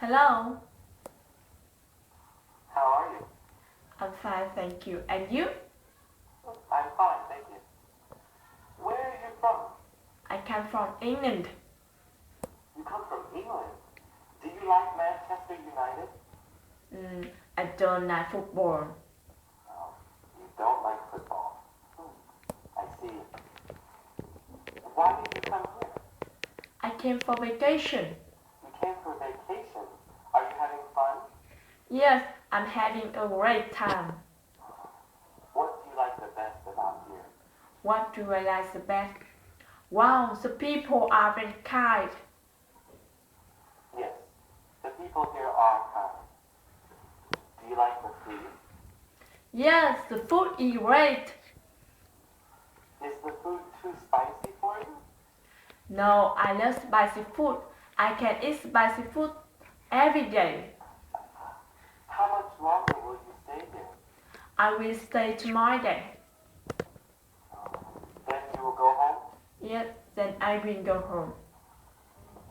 Hello, How are you? I'm fine, thank you. And you? I'm fine, thank you. Where are you from? I come from England. You come from England. Do you like Manchester United? I don't like football. Oh, you don't like football. I see. Why did you come here? I came for vacation. You came for vacation. Are you having fun? Yes, I'm having a great time. What do you like the best about here? What do I like the best? Wow, the people are very kind. Yes, the people here are kind. Do you like the food? Yes, the food is great. Is the food too spicy for you? No, I love spicy food. I can eat spicy food every day. How much longer will you stay here? I will stay tomorrow day. Then you will go home? Yes, then I will go home.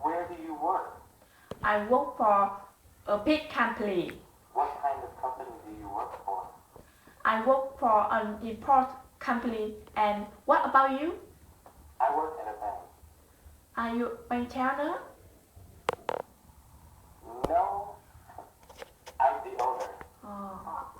Where do you work? I work for a big company. What kind of company do you work for? I work for an import company. And what about you? I work at a bank. Are you a bank teller? No, I'm the owner. Oh.